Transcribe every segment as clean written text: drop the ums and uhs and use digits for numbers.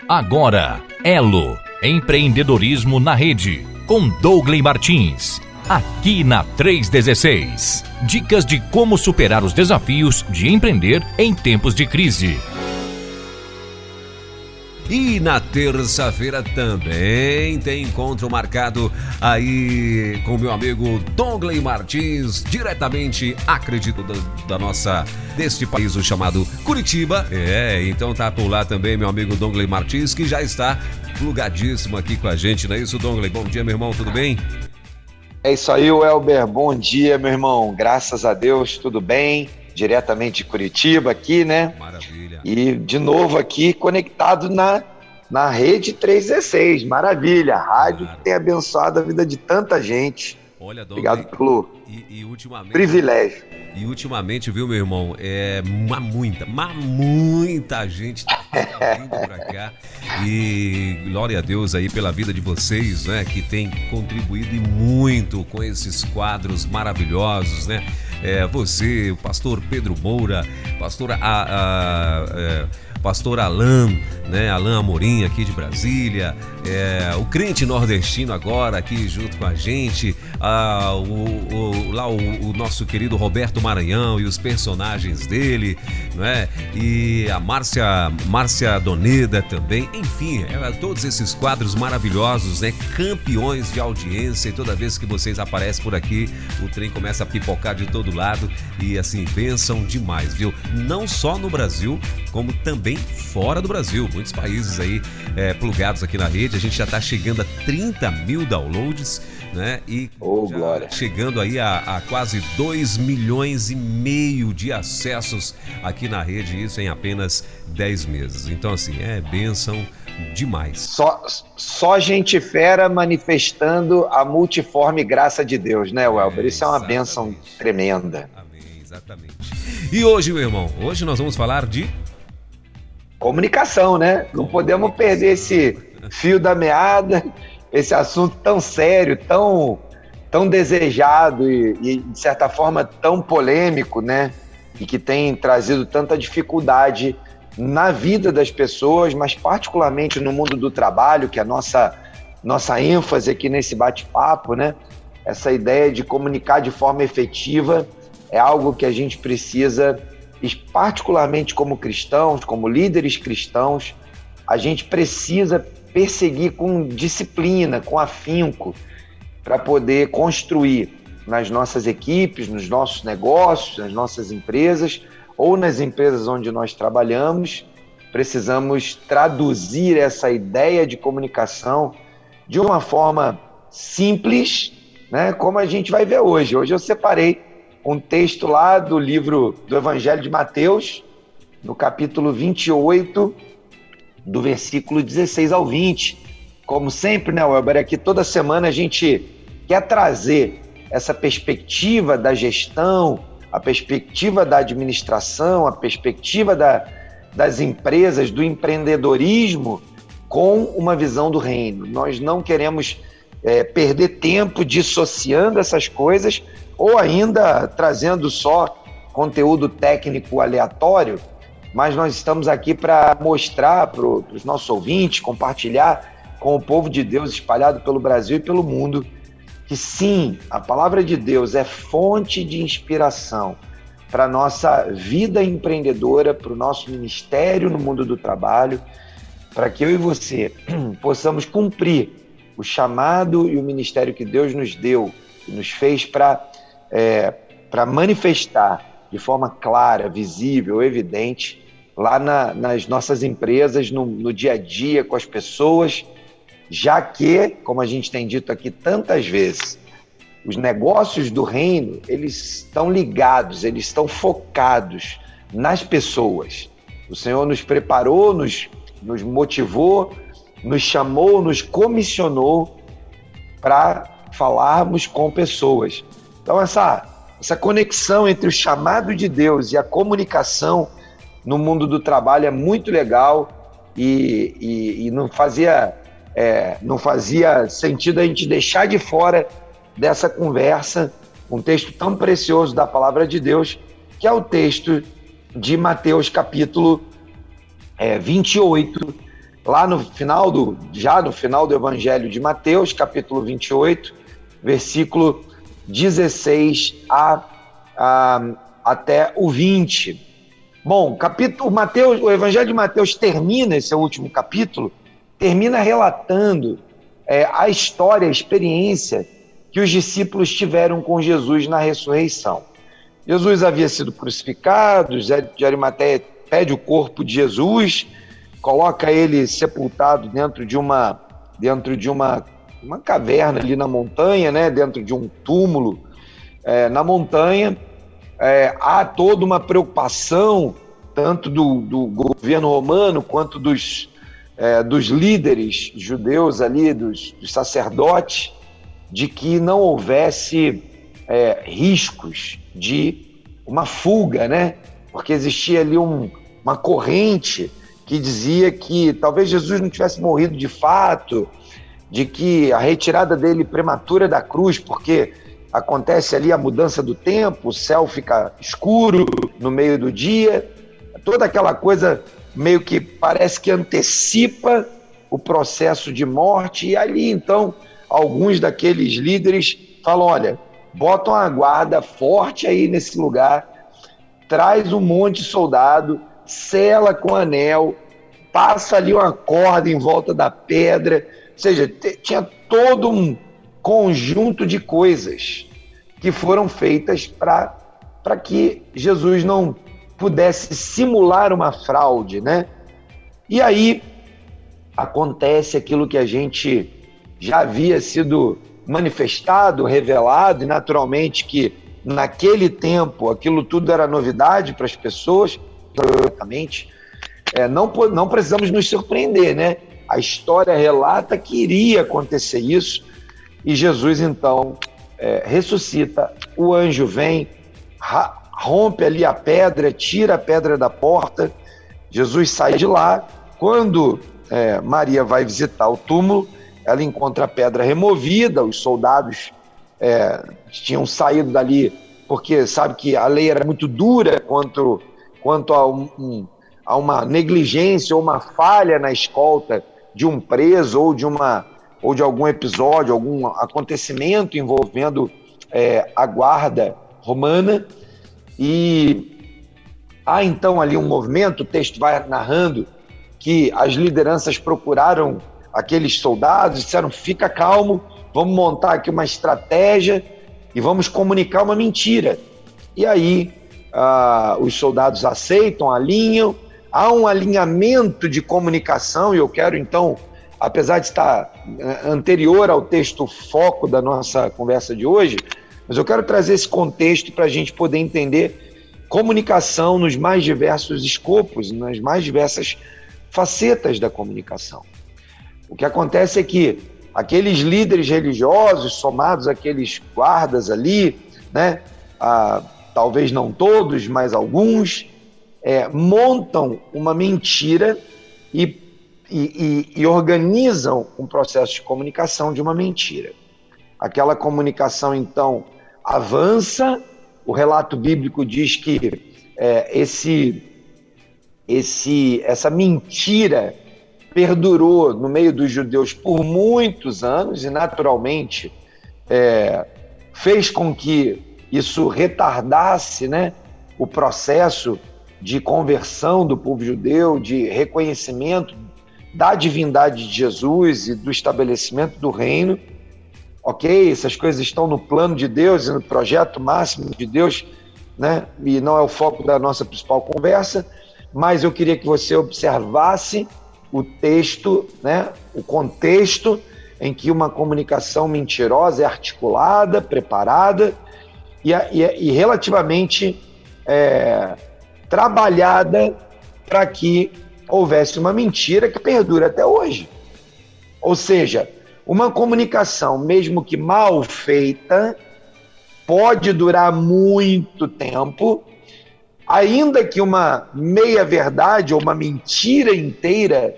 Agora, Elo, empreendedorismo na rede, com Douglas Martins, aqui na 316. Dicas de como superar os desafios de empreender em tempos de crise. E na terça-feira também tem encontro marcado aí com o meu amigo Douglas Martins, diretamente, acredito, deste país, o chamado Curitiba. Então tá por lá também meu amigo Douglas Martins, que já está plugadíssimo aqui com a gente, não é isso, Douglas? Bom dia, meu irmão, tudo bem? É isso aí, Welber, bom dia, meu irmão, graças a Deus, tudo bem? Diretamente de Curitiba aqui, né? Maravilha. E de novo aqui conectado na rede 316, maravilha, rádio que tem abençoado a vida de tanta gente. Olha, Douglas, obrigado pelo ultimamente, privilégio. E ultimamente, viu, meu irmão, muita gente tá vindo pra cá. E glória a Deus aí pela vida de vocês, né, que tem contribuído e muito com esses quadros maravilhosos, né? Você, o pastor Pedro Moura, pastor Alan, né? Alan Amorim aqui de Brasília, o crente nordestino agora aqui junto com a gente, o nosso querido Roberto Maranhão e os personagens dele, não é? E a Márcia Doneda também, enfim, todos esses quadros maravilhosos, né? Campeões de audiência, e toda vez que vocês aparecem por aqui, o trem começa a pipocar de todo lado e assim, bênção demais, viu? Não só no Brasil, como também fora do Brasil, muitos países aí plugados aqui na rede. A gente já está chegando a 30 mil downloads, né? E glória. Chegando aí a quase 2,5 milhões de acessos aqui na rede, isso em apenas 10 meses. Então assim, bênção demais. Só gente fera manifestando a multiforme graça de Deus, né, Welber? Isso é uma bênção tremenda. Amém, exatamente. E hoje, meu irmão, hoje nós vamos falar de comunicação, né? Não podemos perder esse fio da meada, esse assunto tão sério, tão desejado e, de certa forma, tão polêmico, né? E que tem trazido tanta dificuldade na vida das pessoas, mas particularmente no mundo do trabalho, que é a nossa ênfase aqui nesse bate-papo, né? Essa ideia de comunicar de forma efetiva é algo que a gente precisa, particularmente como cristãos, como líderes cristãos, a gente precisa perseguir com disciplina, com afinco, para poder construir nas nossas equipes, nos nossos negócios, nas nossas empresas ou nas empresas onde nós trabalhamos. Precisamos traduzir essa ideia de comunicação de uma forma simples, né, como a gente vai ver hoje. Hoje eu separei um texto lá do livro do Evangelho de Mateus, no capítulo 28, do versículo 16 ao 20. Como sempre, né, Welber, aqui toda semana a gente quer trazer essa perspectiva da gestão, a perspectiva da administração, a perspectiva das empresas, do empreendedorismo, com uma visão do reino. Nós não queremos perder tempo dissociando essas coisas, ou ainda trazendo só conteúdo técnico aleatório, mas nós estamos aqui para mostrar para os nossos ouvintes, compartilhar com o povo de Deus espalhado pelo Brasil e pelo mundo, que sim, a palavra de Deus é fonte de inspiração para a nossa vida empreendedora, para o nosso ministério no mundo do trabalho, para que eu e você possamos cumprir o chamado e o ministério que Deus nos deu, que nos fez para manifestar de forma clara, visível, evidente, lá nas nossas empresas, no dia a dia, com as pessoas, já que, como a gente tem dito aqui tantas vezes, os negócios do reino, eles estão ligados, eles estão focados nas pessoas. O Senhor nos preparou, nos motivou, nos chamou, nos comissionou para falarmos com pessoas. Então essa conexão entre o chamado de Deus e a comunicação no mundo do trabalho é muito legal e não fazia sentido a gente deixar de fora dessa conversa um texto tão precioso da palavra de Deus, que é o texto de Mateus capítulo 28, lá no final do Evangelho de Mateus, capítulo 28, versículo 16 até o 20. Bom, o Evangelho de Mateus termina, esse é o último capítulo, termina relatando a história, a experiência que os discípulos tiveram com Jesus na ressurreição. Jesus havia sido crucificado, José de Arimateia pede o corpo de Jesus, coloca ele sepultado dentro de uma caverna ali na montanha, né? Dentro de um túmulo na montanha. Há toda uma preocupação, tanto do governo romano quanto dos líderes judeus ali, dos sacerdotes, de que não houvesse riscos de uma fuga, né? Porque existia ali uma corrente que dizia que talvez Jesus não tivesse morrido de fato, de que a retirada dele prematura da cruz, porque acontece ali a mudança do tempo, o céu fica escuro no meio do dia, toda aquela coisa meio que parece que antecipa o processo de morte, e ali então alguns daqueles líderes falam, olha, botam a guarda forte aí nesse lugar, traz um monte de soldado, sela com anel, passa ali uma corda em volta da pedra, ou seja, tinha todo um conjunto de coisas que foram feitas para que Jesus não pudesse simular uma fraude, né? E aí acontece aquilo que a gente já havia sido manifestado, revelado, e naturalmente que naquele tempo aquilo tudo era novidade para as pessoas, não precisamos nos surpreender, né? A história relata que iria acontecer isso, e Jesus então ressuscita, o anjo vem, rompe ali a pedra, tira a pedra da porta, Jesus sai de lá. Quando Maria vai visitar o túmulo, ela encontra a pedra removida, os soldados tinham saído dali porque sabe que a lei era muito dura quanto a uma negligência ou uma falha na escolta de um preso ou de algum episódio, algum acontecimento envolvendo a guarda romana. E há então ali um movimento, o texto vai narrando que as lideranças procuraram aqueles soldados, disseram, fica calmo, vamos montar aqui uma estratégia e vamos comunicar uma mentira. E aí os soldados aceitam, alinham, há um alinhamento de comunicação, e eu quero então, apesar de estar anterior ao texto foco da nossa conversa de hoje, mas eu quero trazer esse contexto para a gente poder entender comunicação nos mais diversos escopos, nas mais diversas facetas da comunicação. O que acontece é que aqueles líderes religiosos, somados àqueles guardas ali, né, talvez não todos, mas alguns, montam uma mentira e organizam um processo de comunicação de uma mentira. Aquela comunicação, então, avança. O relato bíblico diz que essa mentira perdurou no meio dos judeus por muitos anos e, naturalmente, fez com que isso retardasse, né, o processo de conversão do povo judeu, de reconhecimento da divindade de Jesus e do estabelecimento do reino. Ok, essas coisas estão no plano de Deus e no projeto máximo de Deus, né? E não é o foco da nossa principal conversa, mas eu queria que você observasse o texto, né? O contexto em que uma comunicação mentirosa é articulada, preparada e relativamente trabalhada para que houvesse uma mentira que perdura até hoje. Ou seja, uma comunicação, mesmo que mal feita, pode durar muito tempo, ainda que uma meia-verdade ou uma mentira inteira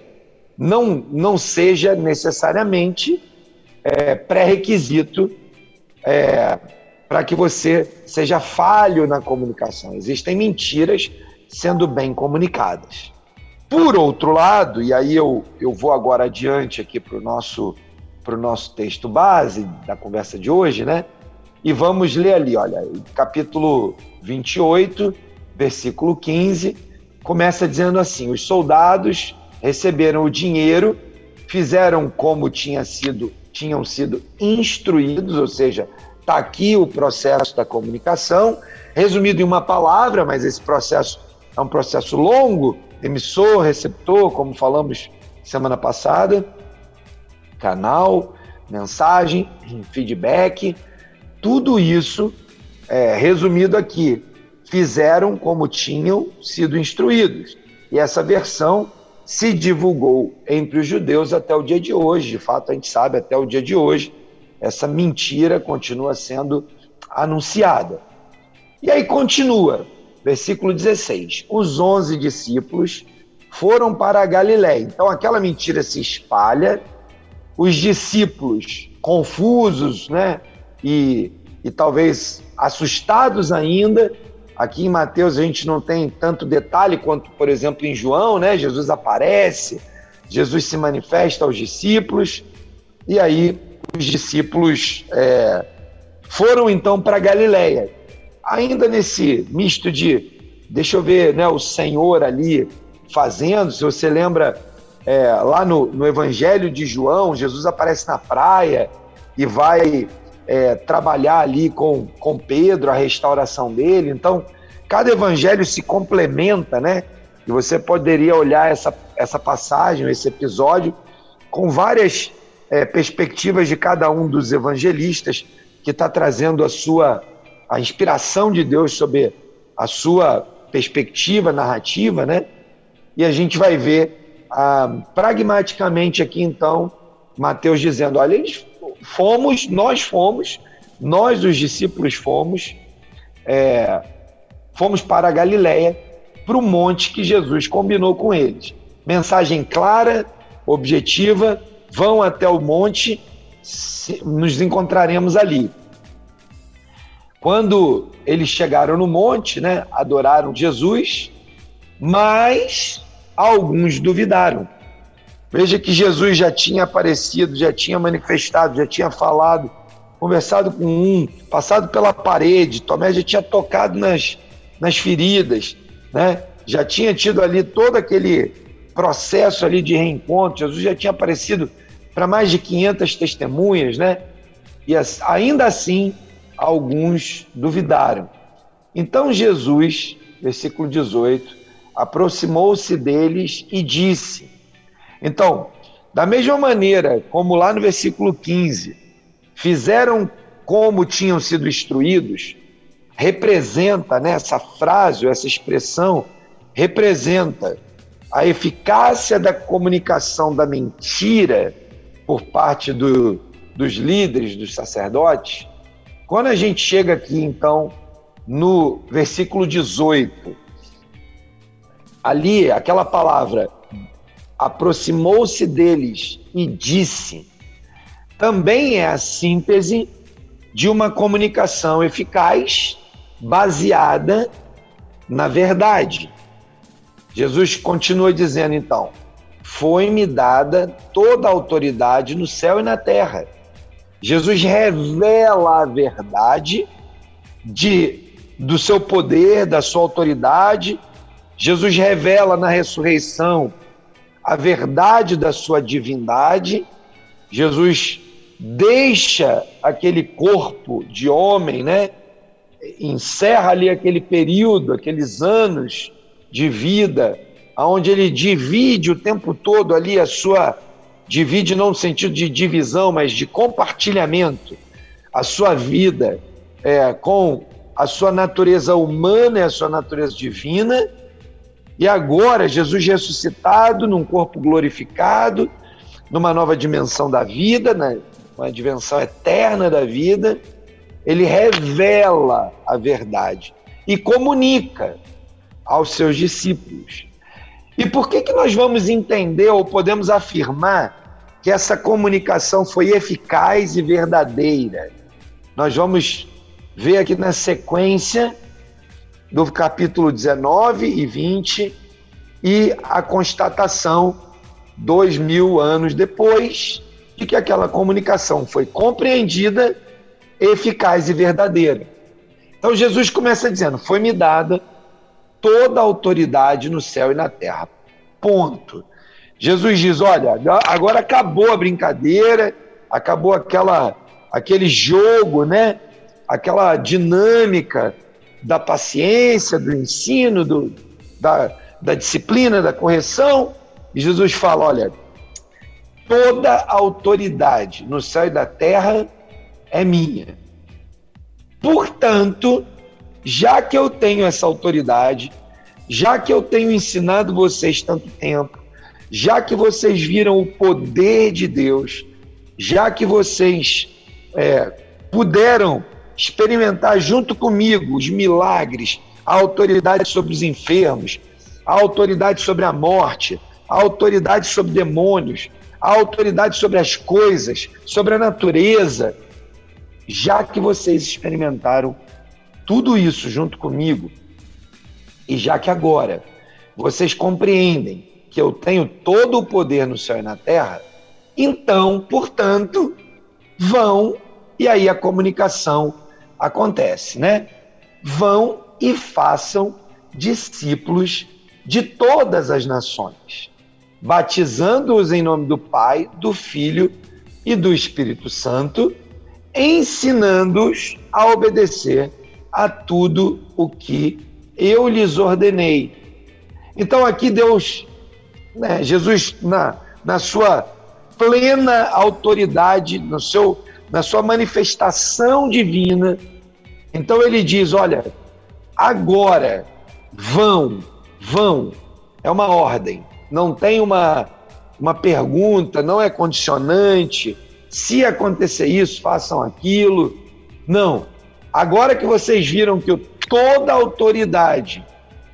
não seja necessariamente pré-requisito para que você seja falho na comunicação. Existem mentiras sendo bem comunicadas. Por outro lado, e aí eu vou agora adiante aqui para o nosso texto base da conversa de hoje, né? E vamos ler ali, olha, capítulo 28, versículo 15, começa dizendo assim: os soldados receberam o dinheiro, fizeram como tinham sido instruídos, ou seja, está aqui o processo da comunicação, resumido em uma palavra, mas esse processo é um processo longo, emissor, receptor, como falamos semana passada, canal, mensagem, feedback, tudo isso resumido aqui, fizeram como tinham sido instruídos. E essa versão se divulgou entre os judeus até o dia de hoje. De fato, a gente sabe, até o dia de hoje, essa mentira continua sendo anunciada. E aí continua, versículo 16. Os 11 discípulos foram para a Galiléia. Então, aquela mentira se espalha, os discípulos confusos, né? E talvez assustados ainda. Aqui em Mateus a gente não tem tanto detalhe quanto, por exemplo, em João, né? Jesus aparece, Jesus se manifesta aos discípulos, e aí os discípulos foram então para a Galiléia. Ainda nesse misto de, deixa eu ver, né, o Senhor ali fazendo, se você lembra, lá no Evangelho de João, Jesus aparece na praia e vai trabalhar ali com Pedro, a restauração dele. Então, cada evangelho se complementa, né? E você poderia olhar essa passagem, esse episódio, com várias perspectivas de cada um dos evangelistas, que está trazendo a inspiração de Deus sobre a sua perspectiva narrativa, né? E a gente vai ver pragmaticamente aqui, então, Mateus dizendo, olha, nós os discípulos fomos para a Galiléia, para o monte que Jesus combinou com eles. Mensagem clara, objetiva, vão até o monte, nos encontraremos ali. Quando eles chegaram no monte, né, adoraram Jesus, mas alguns duvidaram. Veja que Jesus já tinha aparecido, já tinha manifestado, já tinha falado, conversado com um, passado pela parede, Tomé já tinha tocado nas feridas, né? Já tinha tido ali todo aquele processo ali de reencontro. Jesus já tinha aparecido para mais de 500 testemunhas, né? E ainda assim, alguns duvidaram. Então Jesus, versículo 18, aproximou-se deles e disse... Então, da mesma maneira como lá no versículo 15, fizeram como tinham sido instruídos, representa, né, essa frase, essa expressão, representa a eficácia da comunicação da mentira por parte dos líderes, dos sacerdotes. Quando a gente chega aqui, então, no versículo 18, ali, aquela palavra... aproximou-se deles e disse, também é a síntese de uma comunicação eficaz baseada na verdade. Jesus continua dizendo, então, foi-me dada toda a autoridade no céu e na terra. Jesus revela a verdade do seu poder, da sua autoridade. Jesus revela na ressurreição a verdade da sua divindade. Jesus deixa aquele corpo de homem, né? Encerra ali aquele período, aqueles anos de vida, onde ele divide o tempo todo ali divide não no sentido de divisão, mas de compartilhamento, a sua vida com a sua natureza humana e a sua natureza divina. E agora, Jesus ressuscitado, num corpo glorificado, numa nova dimensão da vida, né? Uma dimensão eterna da vida, ele revela a verdade e comunica aos seus discípulos. E por que nós vamos entender ou podemos afirmar que essa comunicação foi eficaz e verdadeira? Nós vamos ver aqui na sequência do capítulo 19 e 20, e a constatação, 2000 anos depois, de que aquela comunicação foi compreendida, eficaz e verdadeira. Então Jesus começa dizendo: foi-me dada toda a autoridade no céu e na terra. Ponto. Jesus diz: olha, agora acabou a brincadeira, acabou aquele jogo, né? Aquela dinâmica da paciência, do ensino, da disciplina, da correção. E Jesus fala: olha, toda a autoridade no céu e da terra é minha. Portanto, já que eu tenho essa autoridade, já que eu tenho ensinado vocês tanto tempo, já que vocês viram o poder de Deus, já que vocês puderam experimentar junto comigo os milagres, a autoridade sobre os enfermos, a autoridade sobre a morte, a autoridade sobre demônios, a autoridade sobre as coisas, sobre a natureza, já que vocês experimentaram tudo isso junto comigo, e já que agora vocês compreendem que eu tenho todo o poder no céu e na terra, então, portanto, vão, e aí a comunicação acontece, né? Vão e façam discípulos de todas as nações, batizando-os em nome do Pai, do Filho e do Espírito Santo, ensinando-os a obedecer a tudo o que eu lhes ordenei. Então aqui Deus, né, Jesus, na sua plena autoridade, na sua manifestação divina, então ele diz: olha, agora vão, é uma ordem, não tem uma pergunta, não é condicionante, se acontecer isso, façam aquilo, não. Agora que vocês viram que toda a autoridade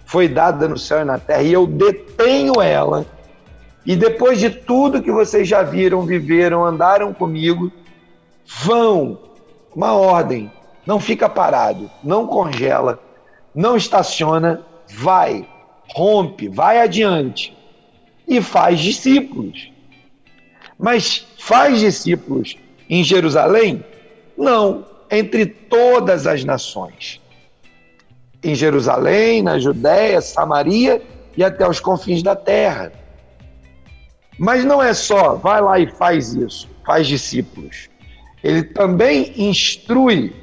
foi dada no céu e na terra, e eu detenho ela, e depois de tudo que vocês já viram, viveram, andaram comigo, vão, uma ordem, não fica parado, não congela, não estaciona, vai, rompe, vai adiante e faz discípulos. Mas faz discípulos em Jerusalém? Não, entre todas as nações. Em Jerusalém, na Judéia, Samaria e até os confins da terra. Mas não é só, vai lá e faz isso, faz discípulos. Ele também instrui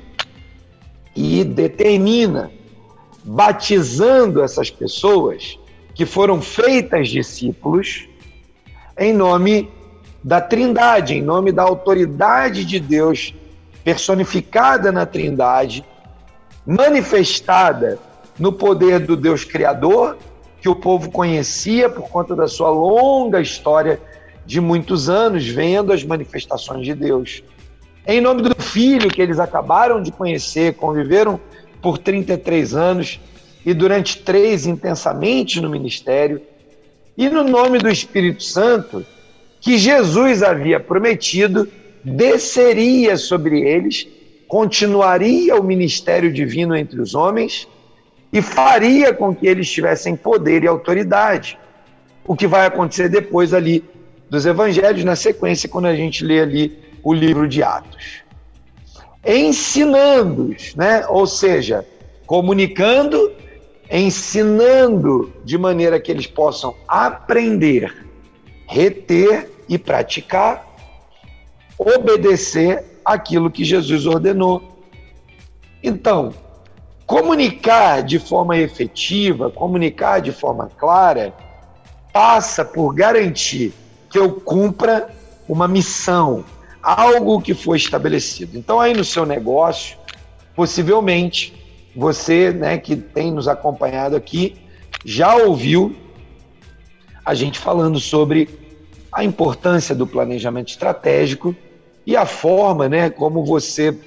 e determina, batizando essas pessoas que foram feitas discípulos em nome da Trindade, em nome da autoridade de Deus personificada na Trindade, manifestada no poder do Deus Criador, que o povo conhecia por conta da sua longa história de muitos anos, vendo as manifestações de Deus. Em nome do Filho, que eles acabaram de conhecer, conviveram por 33 anos e durante 3 intensamente no ministério. E no nome do Espírito Santo, que Jesus havia prometido, desceria sobre eles, continuaria o ministério divino entre os homens e faria com que eles tivessem poder e autoridade. O que vai acontecer depois ali dos evangelhos, na sequência, quando a gente lê ali o livro de Atos. Ensinando-os, né? Ou seja, comunicando, ensinando de maneira que eles possam aprender, reter e praticar, obedecer aquilo que Jesus ordenou. Então, comunicar de forma efetiva, comunicar de forma clara, passa por garantir que eu cumpra uma missão, algo que foi estabelecido. Então, aí no seu negócio, possivelmente, você, né, que tem nos acompanhado aqui, já ouviu a gente falando sobre a importância do planejamento estratégico e a forma, né, como você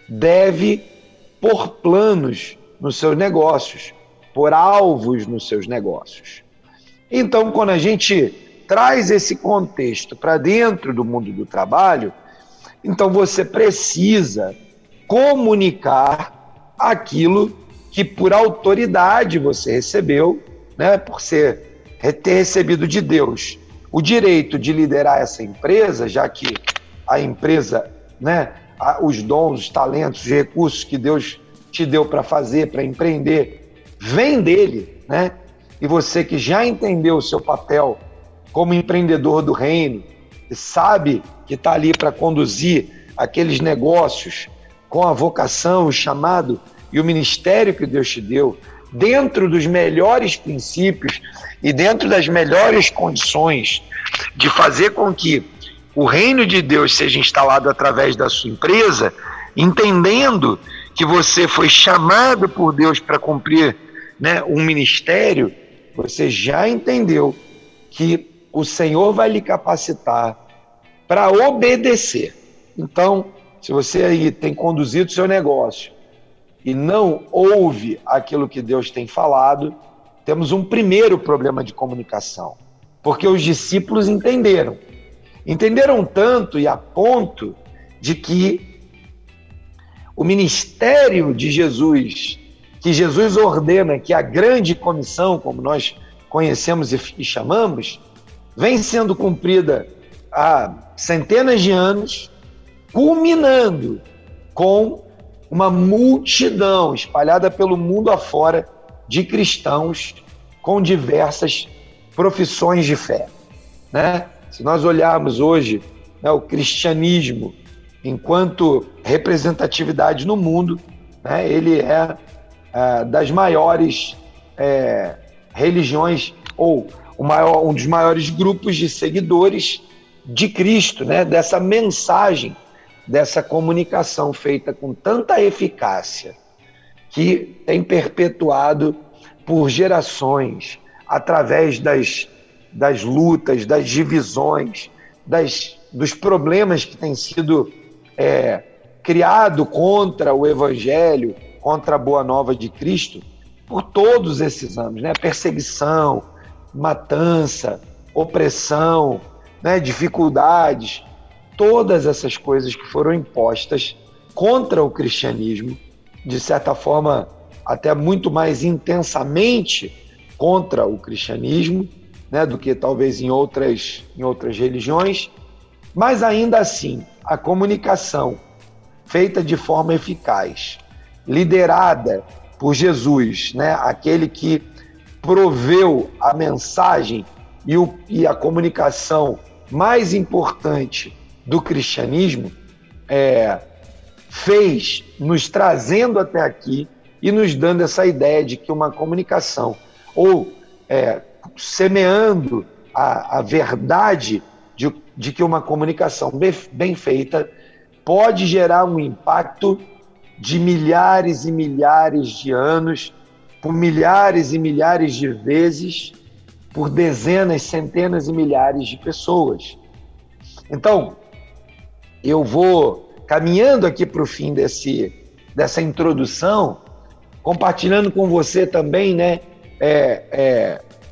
deve pôr planos nos seus negócios, pôr alvos nos seus negócios. Então, quando a gente traz esse contexto para dentro do mundo do trabalho, então você precisa comunicar aquilo que por autoridade você recebeu, né, por ser ter recebido de Deus o direito de liderar essa empresa, já que a empresa, né, os dons, os talentos, os recursos que Deus te deu para fazer, para empreender, vem dele, né? E você que já entendeu o seu papel como empreendedor do reino, e sabe que está ali para conduzir aqueles negócios com a vocação, o chamado e o ministério que Deus te deu, dentro dos melhores princípios e dentro das melhores condições de fazer com que o reino de Deus seja instalado através da sua empresa, entendendo que você foi chamado por Deus para cumprir, né, um ministério, você já entendeu que o Senhor vai lhe capacitar para obedecer. Então, se você aí tem conduzido o seu negócio e não ouve aquilo que Deus tem falado, temos um primeiro problema de comunicação, porque os discípulos entenderam tanto e a ponto de que o ministério de Jesus, que Jesus ordena, que a grande comissão, como nós conhecemos e chamamos, vem sendo cumprida há centenas de anos, culminando com uma multidão espalhada pelo mundo afora de cristãos com diversas profissões de fé, né? Se nós olharmos hoje, né, o cristianismo enquanto representatividade no mundo, né, ele é das maiores religiões, ou um dos maiores grupos de seguidores de Cristo, né, dessa mensagem, dessa comunicação feita com tanta eficácia, que tem perpetuado por gerações, através das lutas, das divisões, dos problemas que têm sido criado contra o Evangelho, contra a Boa Nova de Cristo, por todos esses anos, né? Perseguição, matança, opressão, né? Dificuldades, todas essas coisas que foram impostas contra o cristianismo, de certa forma, até muito mais intensamente contra o cristianismo, né, do que talvez em outras religiões, mas ainda assim, a comunicação feita de forma eficaz, liderada por Jesus, né, aquele que proveu a mensagem e a comunicação mais importante do cristianismo, fez, nos trazendo até aqui e nos dando essa ideia de que uma comunicação, ou semeando a verdade de que uma comunicação bem feita pode gerar um impacto de milhares e milhares de anos, por milhares e milhares de vezes, por dezenas, centenas e milhares de pessoas. Então, eu vou caminhando aqui para o fim dessa introdução, compartilhando com você também, né,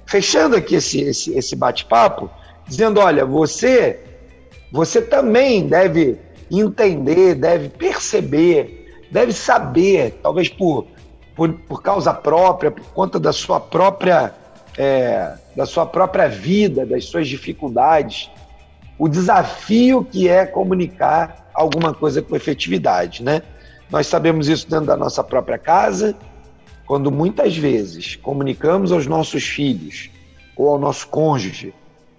fechando aqui esse bate-papo, dizendo, olha, você também deve entender, deve perceber, deve saber, talvez por causa própria, por conta da sua própria vida, das suas dificuldades, o desafio que é comunicar alguma coisa com efetividade, né? Nós sabemos isso dentro da nossa própria casa, quando muitas vezes comunicamos aos nossos filhos ou ao nosso cônjuge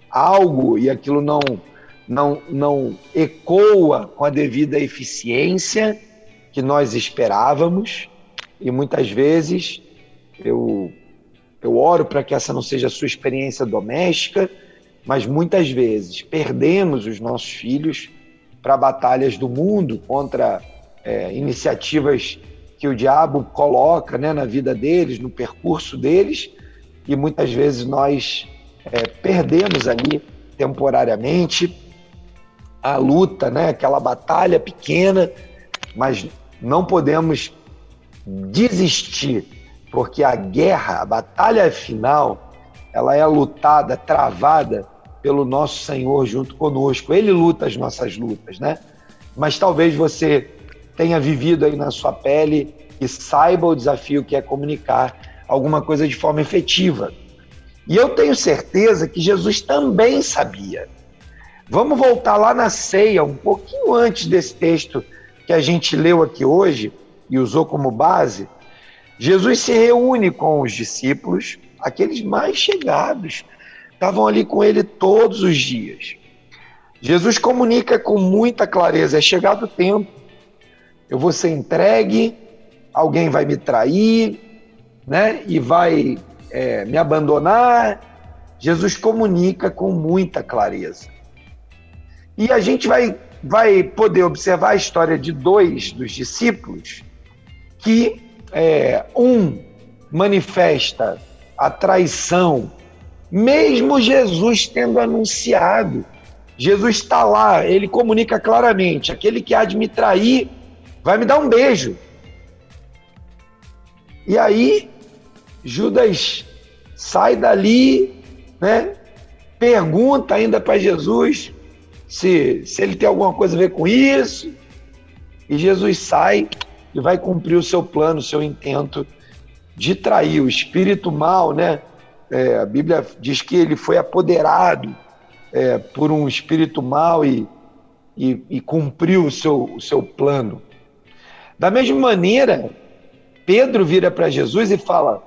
algo e aquilo não ecoa com a devida eficiência que nós esperávamos, e muitas vezes eu oro para que essa não seja a sua experiência doméstica, mas muitas vezes perdemos os nossos filhos para batalhas do mundo, contra iniciativas que o diabo coloca, né, na vida deles, no percurso deles, e muitas vezes nós perdemos ali temporariamente a luta, né, aquela batalha pequena, mas não podemos desistir, porque a guerra, a batalha final, ela é lutada, travada pelo nosso Senhor junto conosco. Ele luta as nossas lutas, né? Mas talvez você tenha vivido aí na sua pele e saiba o desafio que é comunicar alguma coisa de forma efetiva. E eu tenho certeza que Jesus também sabia. Vamos voltar lá na ceia, um pouquinho antes desse texto que a gente leu aqui hoje e usou como base. Jesus se reúne com os discípulos, aqueles mais chegados, estavam ali com ele todos os dias. Jesus comunica com muita clareza: é chegado o tempo, eu vou ser entregue, alguém vai me trair, né? E vai me abandonar. Jesus comunica com muita clareza. E a gente vai poder observar a história de dois dos discípulos que um manifesta a traição, mesmo Jesus tendo anunciado. Jesus está lá, ele comunica claramente: aquele que há de me trair vai me dar um beijo. E aí Judas sai dali, né? Pergunta ainda para Jesus se ele tem alguma coisa a ver com isso, e Jesus sai e vai cumprir o seu plano, o seu intento de trair o espírito mal, né? A Bíblia diz que ele foi apoderado por um espírito mal e cumpriu o seu plano. Da mesma maneira, Pedro vira para Jesus e fala: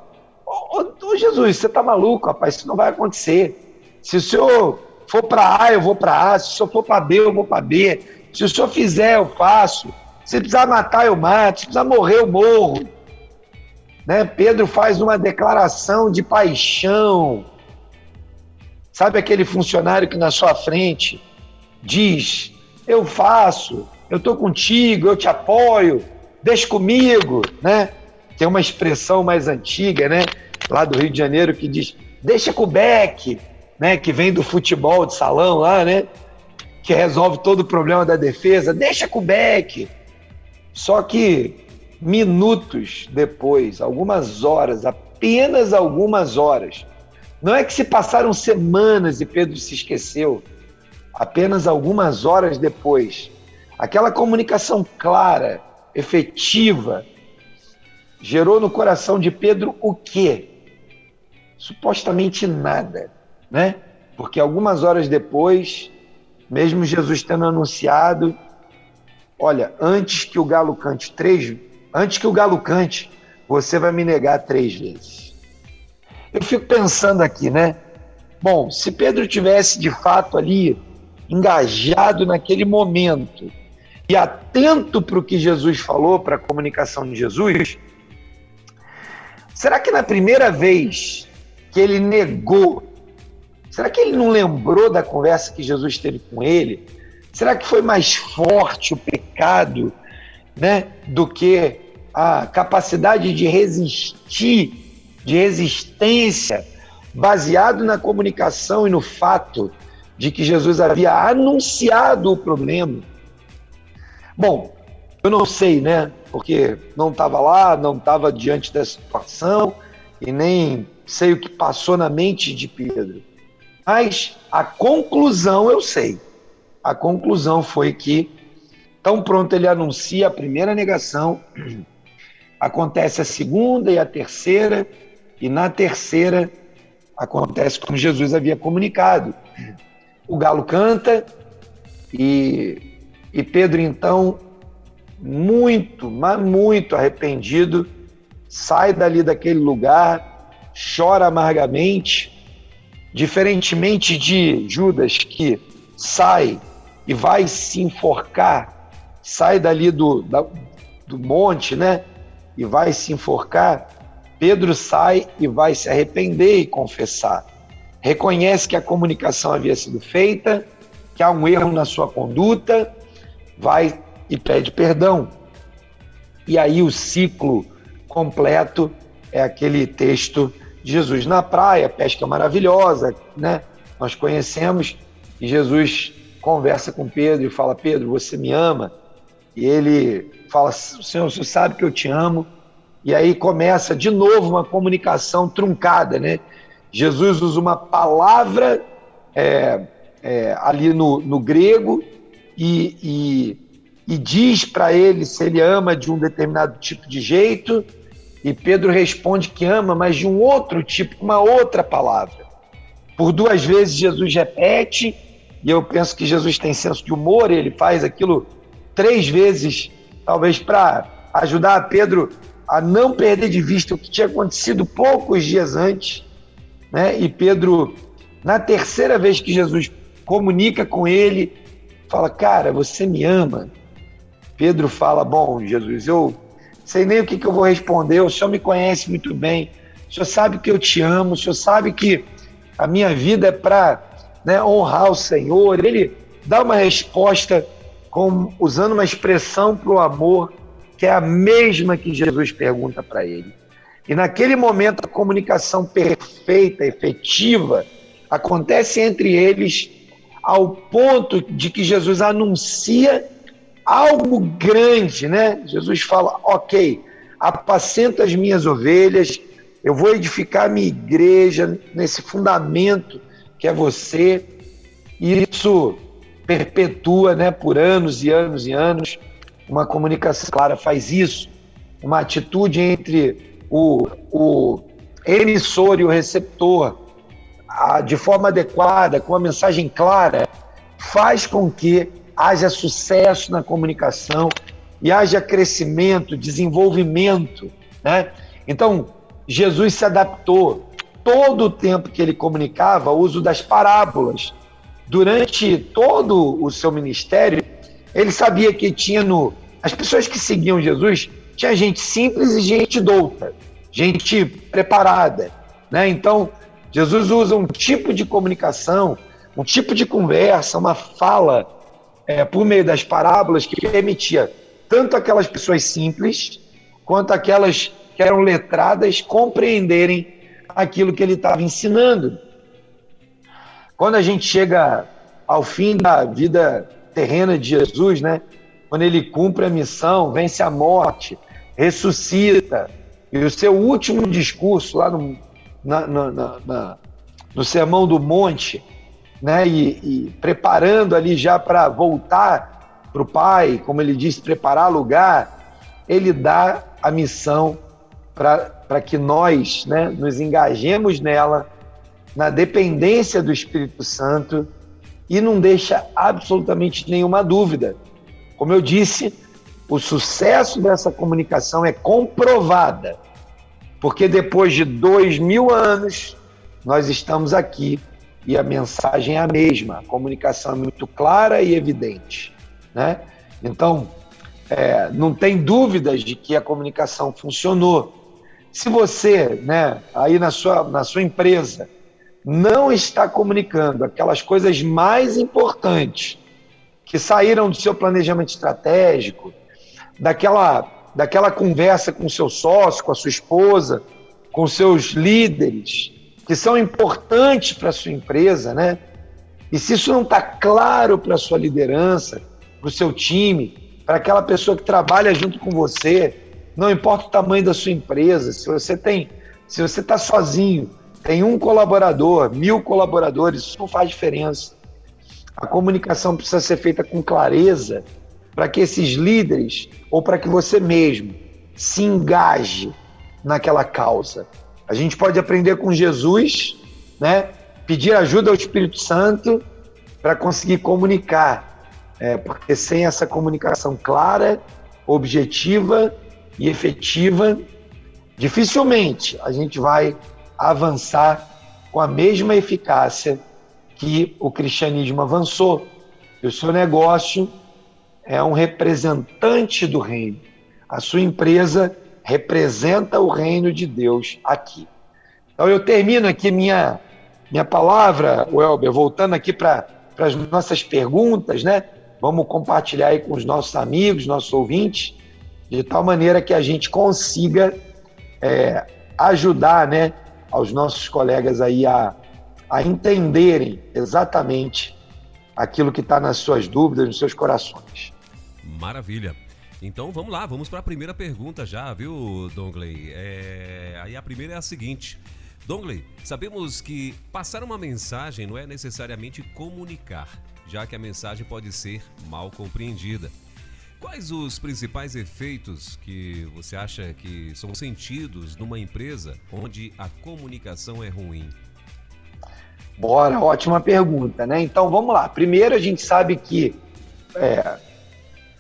ô Jesus, você está maluco, rapaz, isso não vai acontecer. Se o senhor for para A, eu vou para A. Se o senhor for para B, eu vou para B. Se o senhor fizer, eu faço. Se precisar matar, eu mato. Se precisar morrer, eu morro. Né? Pedro faz uma declaração de paixão. Sabe aquele funcionário que na sua frente diz: eu faço, eu estou contigo, eu te apoio, deixa comigo, né? Tem uma expressão mais antiga, né? Lá do Rio de Janeiro, que diz: deixa com o Beck, né? Que vem do futebol de salão lá, né? Que resolve todo o problema da defesa. Deixa com o Beck. Só que minutos depois, algumas horas, apenas algumas horas, não é que se passaram semanas e Pedro se esqueceu, apenas algumas horas depois, aquela comunicação clara, efetiva, gerou no coração de Pedro o quê? Supostamente nada, né? Porque algumas horas depois, mesmo Jesus tendo anunciado: olha, antes que o galo cante, você vai me negar 3 vezes. Eu fico pensando aqui, né? Bom, se Pedro tivesse de fato ali engajado naquele momento e atento para o que Jesus falou, para a comunicação de Jesus, será que na primeira vez que ele negou, será que ele não lembrou da conversa que Jesus teve com ele? Será que foi mais forte o pecado, né, do que a capacidade de resistir, de resistência, baseado na comunicação e no fato de que Jesus havia anunciado o problema? Bom, eu não sei, né? Porque não estava lá, não estava diante da situação e nem sei o que passou na mente de Pedro. Mas a conclusão eu sei. A conclusão foi que, tão pronto ele anuncia a primeira negação, acontece a segunda e a terceira, e na terceira acontece como Jesus havia comunicado. O galo canta e Pedro, então, muito, mas muito arrependido, sai dali daquele lugar, chora amargamente, diferentemente de Judas, que sai e vai se enforcar, sai dali do monte, né? E vai se enforcar. Pedro sai e vai se arrepender e confessar. Reconhece que a comunicação havia sido feita, que há um erro na sua conduta, vai e pede perdão. E aí o ciclo completo é aquele texto de Jesus na praia, pesca maravilhosa, né? Nós conhecemos, e Jesus conversa com Pedro e fala: Pedro, você me ama? E ele fala: Senhor, o senhor sabe que eu te amo. E aí começa de novo uma comunicação truncada, né? Jesus usa uma palavra ali no grego e diz para ele se ele ama de um determinado tipo de jeito, e Pedro responde que ama, mas de um outro tipo, uma outra palavra. Por 2 vezes Jesus repete, e eu penso que Jesus tem senso de humor, ele faz aquilo 3 vezes, talvez para ajudar a Pedro a não perder de vista o que tinha acontecido poucos dias antes, né? E Pedro, na 3ª vez que Jesus comunica com ele, fala: cara, você me ama? Pedro fala: bom, Jesus, eu sei nem o que eu vou responder, o Senhor me conhece muito bem, o Senhor sabe que eu te amo, o Senhor sabe que a minha vida é para, né, honrar o Senhor. Ele dá uma resposta usando uma expressão para o amor, que é a mesma que Jesus pergunta para ele. E naquele momento a comunicação perfeita, efetiva, acontece entre eles ao ponto de que Jesus anuncia algo grande, né? Jesus fala: ok, apacenta as minhas ovelhas, eu vou edificar a minha igreja nesse fundamento que é você, e isso perpetua, né, por anos e anos e anos. Uma comunicação clara faz isso, uma atitude entre o emissor e o receptor, de forma adequada, com a mensagem clara, faz com que haja sucesso na comunicação e haja crescimento, desenvolvimento, né? Então, Jesus se adaptou. Todo o tempo que ele comunicava, o uso das parábolas. Durante todo o seu ministério, ele sabia que tinha as pessoas que seguiam Jesus, tinha gente simples e gente douta, gente preparada, né? Então, Jesus usa um tipo de comunicação, um tipo de conversa, uma fala, por meio das parábolas, que permitia tanto aquelas pessoas simples, quanto aquelas que eram letradas compreenderem aquilo que ele estava ensinando. Quando a gente chega ao fim da vida terrena de Jesus, né? Quando ele cumpre a missão, vence a morte, ressuscita, e o seu último discurso lá no Sermão do Monte, né? E preparando ali já para voltar para o Pai, como ele disse, preparar lugar, ele dá a missão para que nós, né, nos engajemos nela, na dependência do Espírito Santo, e não deixa absolutamente nenhuma dúvida. Como eu disse, o sucesso dessa comunicação é comprovada, porque depois de 2000 anos, nós estamos aqui e a mensagem é a mesma, a comunicação é muito clara e evidente, né? Então, não tem dúvidas de que a comunicação funcionou. Se você, né, aí na sua empresa, não está comunicando aquelas coisas mais importantes que saíram do seu planejamento estratégico, daquela conversa com o seu sócio, com a sua esposa, com seus líderes, que são importantes para a sua empresa, né? E se isso não está claro para a sua liderança, para o seu time, para aquela pessoa que trabalha junto com você, não importa o tamanho da sua empresa, se você está sozinho, tem 1 colaborador, 1000 colaboradores, isso não faz diferença. A comunicação precisa ser feita com clareza para que esses líderes, ou para que você mesmo, se engaje naquela causa. A gente pode aprender com Jesus, né? Pedir ajuda ao Espírito Santo para conseguir comunicar, porque sem essa comunicação clara, objetiva e efetiva, dificilmente a gente vai avançar com a mesma eficácia que o cristianismo avançou. E o seu negócio é um representante do reino. A sua empresa representa o reino de Deus aqui. Então eu termino aqui minha palavra, Welber, voltando aqui para as nossas perguntas, né? Vamos compartilhar aí com os nossos amigos, nossos ouvintes, de tal maneira que a gente consiga ajudar, né, aos nossos colegas aí a entenderem exatamente aquilo que está nas suas dúvidas, nos seus corações. Maravilha. Então vamos lá, vamos para a primeira pergunta já, viu, Dongley? Aí a primeira é a seguinte. Dongley, sabemos que passar uma mensagem não é necessariamente comunicar, já que a mensagem pode ser mal compreendida. Quais os principais efeitos que você acha que são sentidos numa empresa onde a comunicação é ruim? Bora, ótima pergunta, né? Então vamos lá. Primeiro, a gente sabe que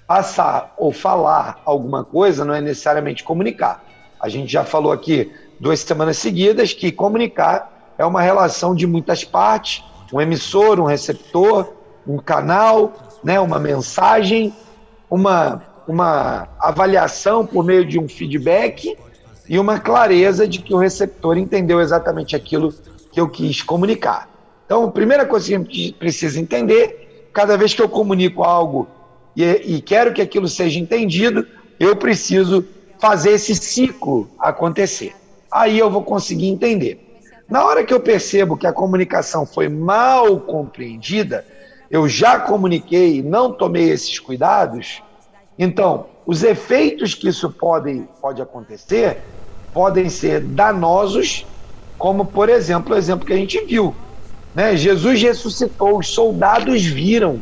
passar ou falar alguma coisa não é necessariamente comunicar. A gente já falou aqui 2 semanas seguidas que comunicar é uma relação de muitas partes, um emissor, um receptor, um canal, né? Uma mensagem, uma avaliação por meio de um feedback e uma clareza de que o receptor entendeu exatamente aquilo que eu quis comunicar. Então, a primeira coisa que a gente precisa entender, cada vez que eu comunico algo e quero que aquilo seja entendido, eu preciso fazer esse ciclo acontecer. Aí eu vou conseguir entender. Na hora que eu percebo que a comunicação foi mal compreendida, eu já comuniquei e não tomei esses cuidados, então, os efeitos que isso pode acontecer podem ser danosos, como, por exemplo, o exemplo que a gente viu, né? Jesus ressuscitou, os soldados viram.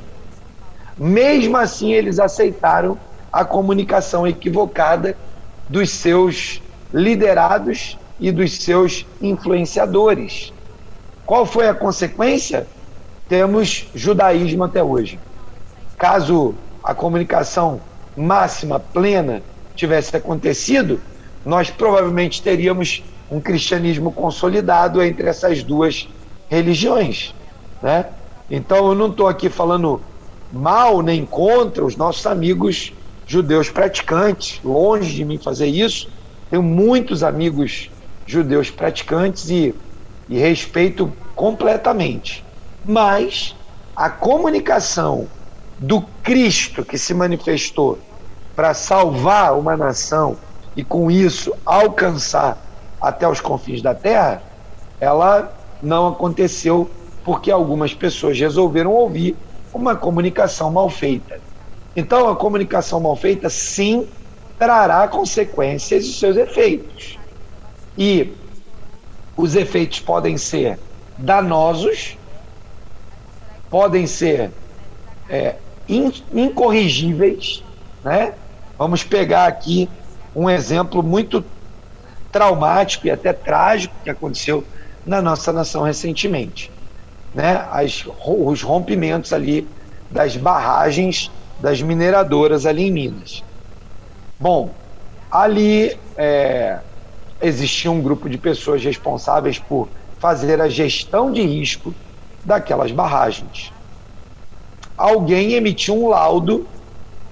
Mesmo assim, eles aceitaram a comunicação equivocada dos seus liderados e dos seus influenciadores. Qual foi a consequência? Temos judaísmo até hoje. Caso a comunicação máxima, plena, tivesse acontecido, nós provavelmente teríamos um cristianismo consolidado entre essas 2 religiões, né? Então eu não estou aqui falando mal nem contra os nossos amigos judeus praticantes, longe de mim fazer isso. Tenho muitos amigos judeus praticantes e respeito completamente. Mas a comunicação do Cristo que se manifestou para salvar uma nação e com isso alcançar até os confins da terra, ela não aconteceu porque algumas pessoas resolveram ouvir uma comunicação mal feita. Então a comunicação mal feita sim trará consequências e seus efeitos. E os efeitos podem ser danosos, podem ser incorrigíveis, né? Vamos pegar aqui um exemplo muito traumático e até trágico que aconteceu na nossa nação recentemente, né? Os rompimentos ali das barragens das mineradoras ali em Minas. Bom, ali existia um grupo de pessoas responsáveis por fazer a gestão de risco daquelas barragens. Alguém emitiu um laudo,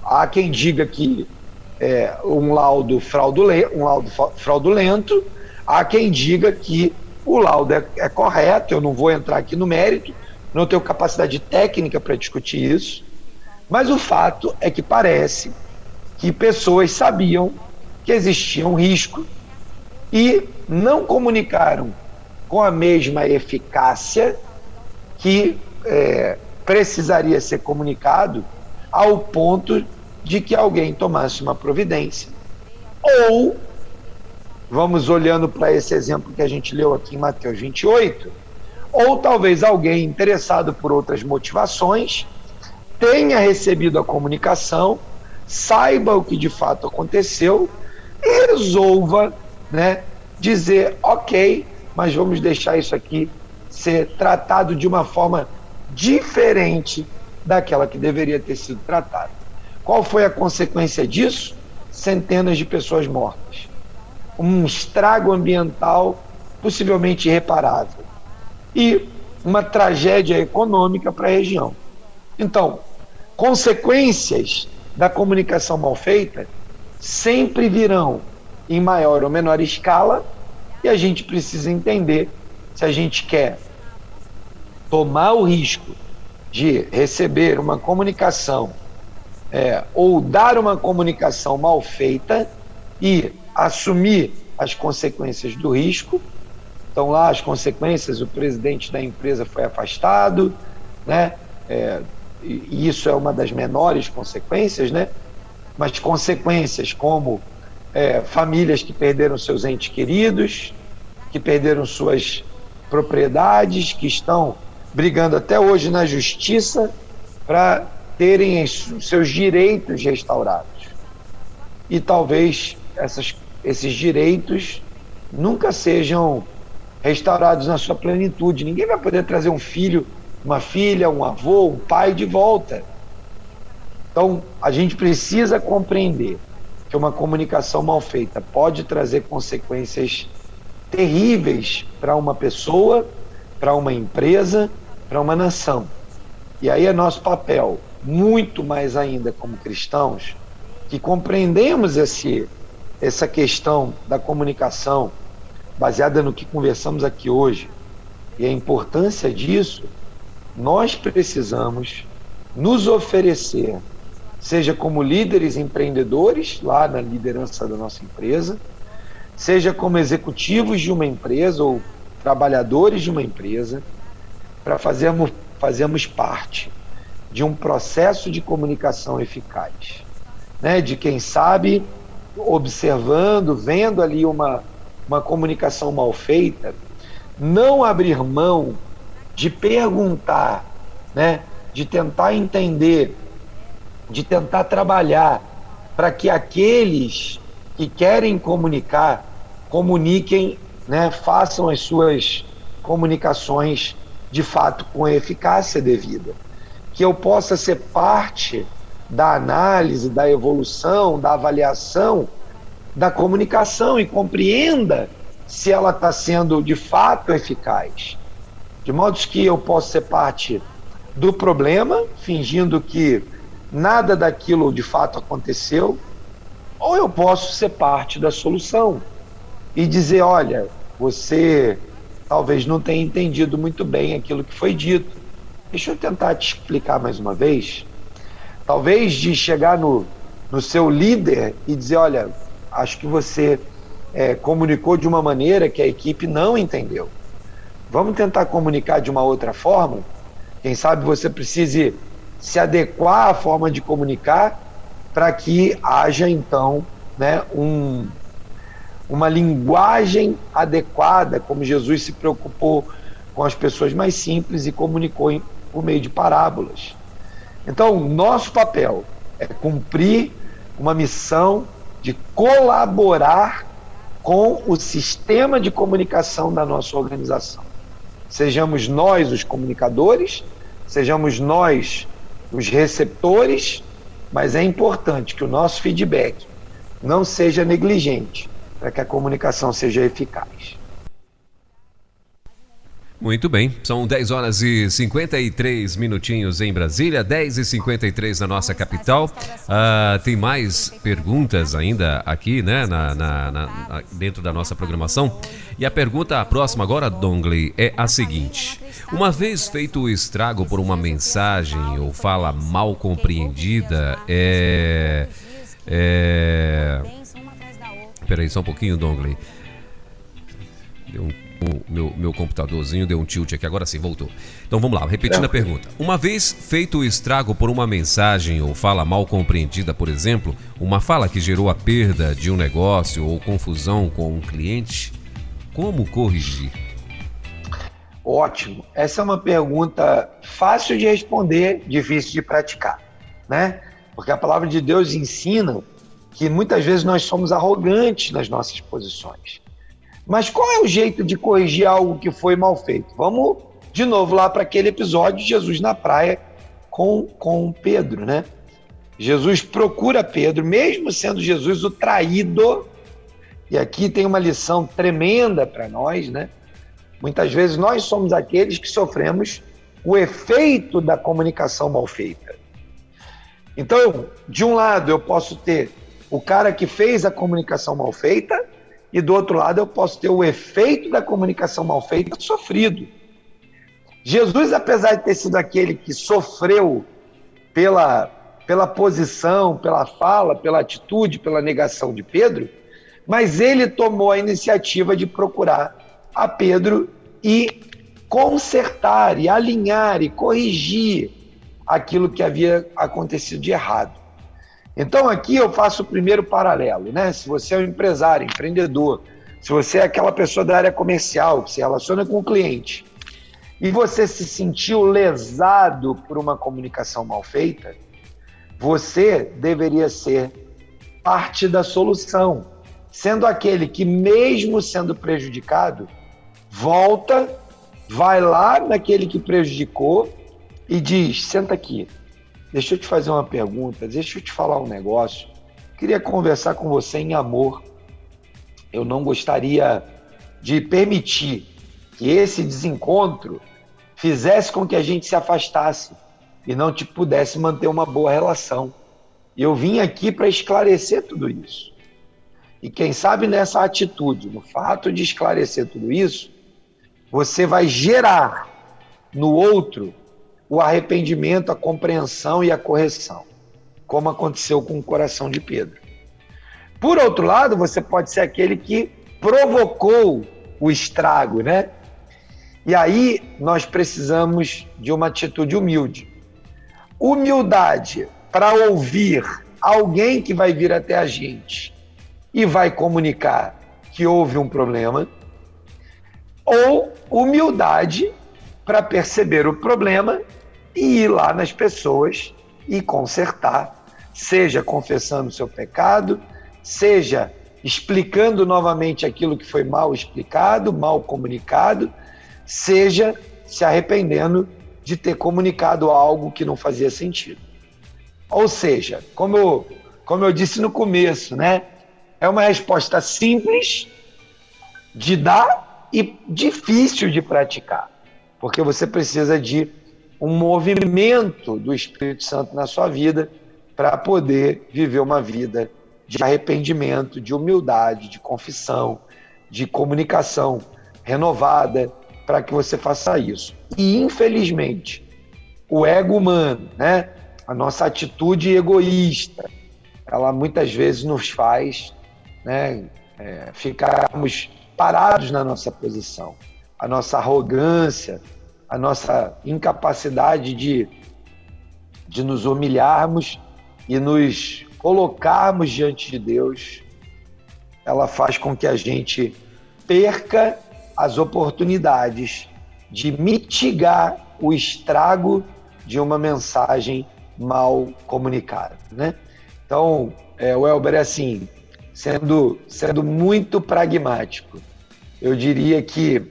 há quem diga que um laudo fraudulento, há quem diga que o laudo é correto. Eu não vou entrar aqui no mérito, não tenho capacidade técnica para discutir isso, mas o fato é que parece que pessoas sabiam que existia um risco e não comunicaram com a mesma eficácia que precisaria ser comunicado, ao ponto de que alguém tomasse uma providência. Ou, vamos olhando para esse exemplo que a gente leu aqui em Mateus 28, ou talvez alguém interessado por outras motivações tenha recebido a comunicação, saiba o que de fato aconteceu e resolva, né, dizer, ok, mas vamos deixar isso aqui ser tratado de uma forma diferente daquela que deveria ter sido tratada. Qual foi a consequência disso? Centenas de pessoas mortas. Um estrago ambiental possivelmente irreparável. E uma tragédia econômica para a região. Então, consequências da comunicação mal feita sempre virão em maior ou menor escala, e a gente precisa entender se a gente quer tomar o risco de receber uma comunicação ou dar uma comunicação mal feita e assumir as consequências do risco. Então lá as consequências, o presidente da empresa foi afastado, né? E isso é uma das menores consequências, né? Mas consequências como famílias que perderam seus entes queridos, que perderam suas propriedades, que estão brigando até hoje na justiça para terem seus direitos restaurados. E talvez esses direitos nunca sejam restaurados na sua plenitude. Ninguém vai poder trazer um filho, uma filha, um avô, um pai de volta. Então, a gente precisa compreender que uma comunicação mal feita pode trazer consequências terríveis para uma pessoa, para uma empresa, para uma nação. E aí é nosso papel, muito mais ainda como cristãos, que compreendemos essa questão da comunicação baseada no que conversamos aqui hoje e a importância disso, nós precisamos nos oferecer, seja como líderes empreendedores, lá na liderança da nossa empresa, seja como executivos de uma empresa ou trabalhadores de uma empresa, para fazermos parte de um processo de comunicação eficaz, né? De quem sabe, observando, vendo ali uma comunicação mal feita, não abrir mão de perguntar, né? De tentar entender, de tentar trabalhar para que aqueles que querem comunicar, comuniquem, né? Façam as suas comunicações de fato com a eficácia devida. Que eu possa ser parte da análise, da evolução, da avaliação da comunicação e compreenda se ela está sendo de fato eficaz. De modo que eu possa ser parte do problema, fingindo que nada daquilo de fato aconteceu, ou eu posso ser parte da solução e dizer, olha, você talvez não tenha entendido muito bem aquilo que foi dito. Deixa eu tentar te explicar mais uma vez. Talvez de chegar no seu líder e dizer, olha, acho que você comunicou de uma maneira que a equipe não entendeu. Vamos tentar comunicar de uma outra forma? Quem sabe você precise se adequar à forma de comunicar para que haja, então, né, uma linguagem adequada, como Jesus se preocupou com as pessoas mais simples e comunicou por meio de parábolas. Então, nosso papel é cumprir uma missão de colaborar com o sistema de comunicação da nossa organização. Sejamos nós os comunicadores, sejamos nós os receptores, mas é importante que o nosso feedback não seja negligente, para que a comunicação seja eficaz. Muito bem, são 10 horas e 53 minutinhos em Brasília, 10h53 na nossa capital. Tem mais perguntas ainda aqui, né, dentro da nossa programação. E a pergunta próxima agora, Dongley, é a seguinte: uma vez feito o estrago por uma mensagem ou fala mal compreendida, Peraí, só um pouquinho, Dongley. Meu computadorzinho deu um tilt aqui, agora sim, voltou. Então vamos lá, repetindo a pergunta. Uma vez feito o estrago por uma mensagem ou fala mal compreendida, por exemplo, uma fala que gerou a perda de um negócio ou confusão com um cliente, como corrigir? Ótimo. Essa é uma pergunta fácil de responder, difícil de praticar, né? Porque a palavra de Deus ensina que muitas vezes nós somos arrogantes nas nossas posições. Mas qual é o jeito de corrigir algo que foi mal feito? Vamos de novo lá para aquele episódio de Jesus na praia com Pedro, né? Jesus procura Pedro, mesmo sendo Jesus o traído, e aqui tem uma lição tremenda para nós, né? Muitas vezes nós somos aqueles que sofremos o efeito da comunicação mal feita. Então, de um lado eu posso ter o cara que fez a comunicação mal feita, e do outro lado eu posso ter o efeito da comunicação mal feita sofrido. Jesus, apesar de ter sido aquele que sofreu pela posição, pela fala, pela atitude, pela negação de Pedro, mas ele tomou a iniciativa de procurar a Pedro e consertar, e alinhar, e corrigir aquilo que havia acontecido de errado. Então aqui eu faço o primeiro paralelo, né? Se você é um empresário, empreendedor, se você é aquela pessoa da área comercial que se relaciona com o cliente e você se sentiu lesado por uma comunicação mal feita, você deveria ser parte da solução, sendo aquele que, mesmo sendo prejudicado, volta, vai lá naquele que prejudicou e diz: senta aqui, deixa eu te fazer uma pergunta, deixa eu te falar um negócio, queria conversar com você em amor. Eu não gostaria de permitir que esse desencontro fizesse com que a gente se afastasse e não te pudesse manter uma boa relação. Eu vim aqui para esclarecer tudo isso. E quem sabe nessa atitude, no fato de esclarecer tudo isso, você vai gerar no outro o arrependimento, a compreensão e a correção, como aconteceu com o coração de Pedro. Por outro lado, você pode ser aquele que provocou o estrago, né? E aí nós precisamos de uma atitude humilde. Humildade para ouvir alguém que vai vir até a gente e vai comunicar que houve um problema, ou humildade para perceber o problema e ir lá nas pessoas e consertar, seja confessando o seu pecado, seja explicando novamente aquilo que foi mal explicado, mal comunicado, seja se arrependendo de ter comunicado algo que não fazia sentido. Ou seja, como eu disse no começo, né? É uma resposta simples de dar e difícil de praticar, porque você precisa de um movimento do Espírito Santo na sua vida para poder viver uma vida de arrependimento, de humildade, de confissão, de comunicação renovada, para que você faça isso. E, infelizmente, o ego humano, né? A nossa atitude egoísta, ela muitas vezes nos faz, né, ficarmos parados na nossa posição. A nossa arrogância, a nossa incapacidade de nos humilharmos e nos colocarmos diante de Deus, ela faz com que a gente perca as oportunidades de mitigar o estrago de uma mensagem mal comunicada, né? Então, o Elber é assim, sendo muito pragmático, eu diria que,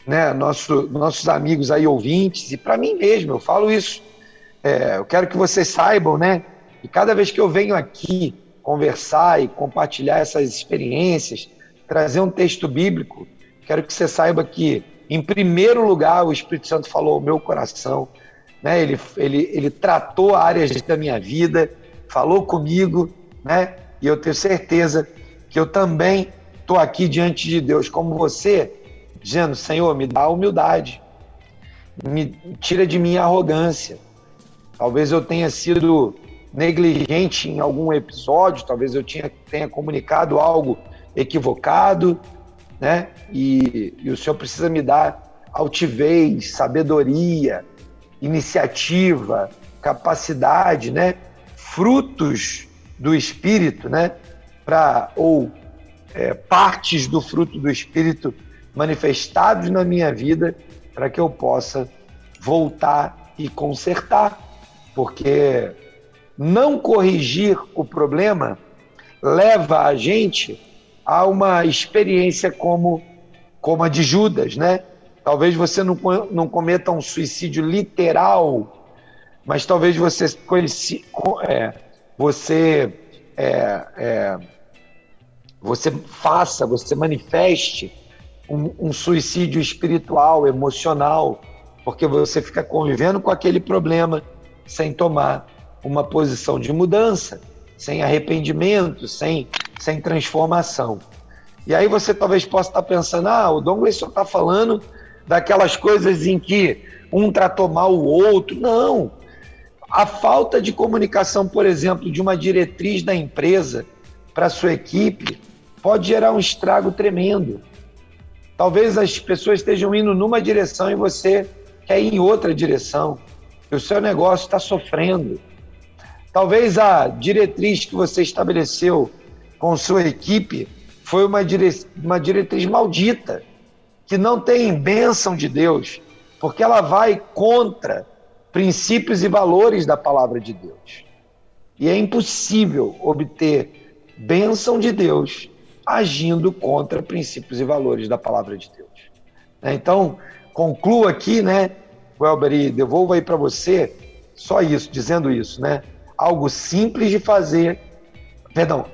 né, nossos amigos aí ouvintes, e para mim mesmo, eu falo isso, eu quero que vocês saibam, né, e cada vez que eu venho aqui conversar e compartilhar essas experiências, trazer um texto bíblico, quero que você saiba que, em primeiro lugar, o Espírito Santo falou ao meu coração, né? Ele tratou áreas da minha vida, falou comigo, né? E eu tenho certeza que eu também estou aqui diante de Deus, como você, dizendo: Senhor, me dá humildade, me tira de mim a arrogância. Talvez eu tenha sido negligente em algum episódio, talvez eu tenha comunicado algo equivocado, né? E o Senhor precisa me dar altivez, sabedoria, iniciativa, capacidade, né? Frutos do Espírito, né? Partes do fruto do Espírito manifestados na minha vida, para que eu possa voltar e consertar, porque não corrigir o problema leva a gente a uma experiência como a de Judas, né? Talvez você não cometa um suicídio literal, mas talvez você manifeste um suicídio espiritual, emocional, porque você fica convivendo com aquele problema sem tomar uma posição de mudança, sem arrependimento, sem transformação. E aí você talvez possa estar pensando: o Douglas só está falando daquelas coisas em que um tratou mal o outro. Não. A falta de comunicação, por exemplo, de uma diretriz da empresa para a sua equipe pode gerar um estrago tremendo. Talvez as pessoas estejam indo numa direção e você quer ir em outra direção. E o seu negócio está sofrendo. Talvez a diretriz que você estabeleceu com sua equipe foi uma diretriz maldita, que não tem bênção de Deus, porque ela vai contra princípios e valores da palavra de Deus. E é impossível obter bênção de Deus agindo contra princípios e valores da palavra de Deus. né? Então, concluo aqui, né, Welber, e devolvo aí para você só isso, dizendo isso, né? Algo simples de fazer,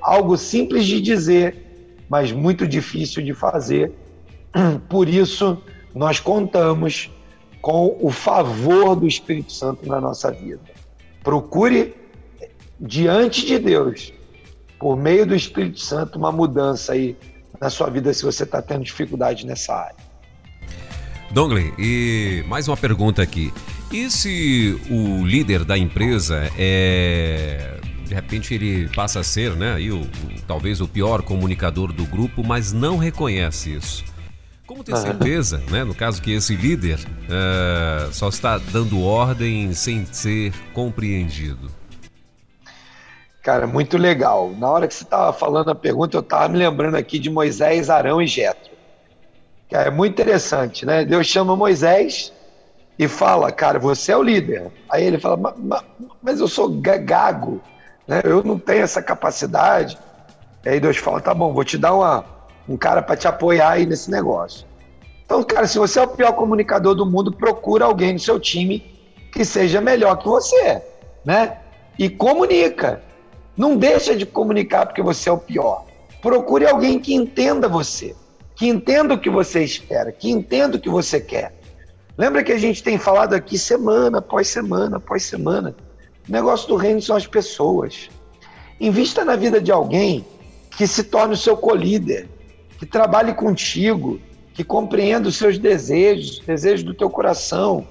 algo simples de dizer, mas muito difícil de fazer. Por isso, nós contamos com o favor do Espírito Santo na nossa vida. Procure, diante de Deus, por meio do Espírito Santo, uma mudança aí na sua vida, se você está tendo dificuldade nessa área. Dongley, e mais uma pergunta aqui. E se o líder da empresa de repente ele passa a ser, né, talvez o pior comunicador do grupo, mas não reconhece isso? Como ter certeza, né, no caso que esse líder só está dando ordem sem ser compreendido? Cara, muito legal. Na hora que você estava falando a pergunta, eu estava me lembrando aqui de Moisés, Arão e Jetro. É muito interessante, né? Deus chama Moisés e fala, cara, você é o líder. Aí ele fala, mas eu sou gago, né? Eu não tenho essa capacidade. E aí Deus fala, tá bom, vou te dar um cara para te apoiar aí nesse negócio. Então, cara, se você é o pior comunicador do mundo, procura alguém no seu time que seja melhor que você, né? E comunica. Não deixa de comunicar porque você é o pior. Procure alguém que entenda você, que entenda o que você espera, que entenda o que você quer. Lembra que a gente tem falado aqui semana após semana após semana. O negócio do reino são as pessoas. Invista na vida de alguém que se torne o seu co-líder, que trabalhe contigo, que compreenda os seus desejos do teu coração,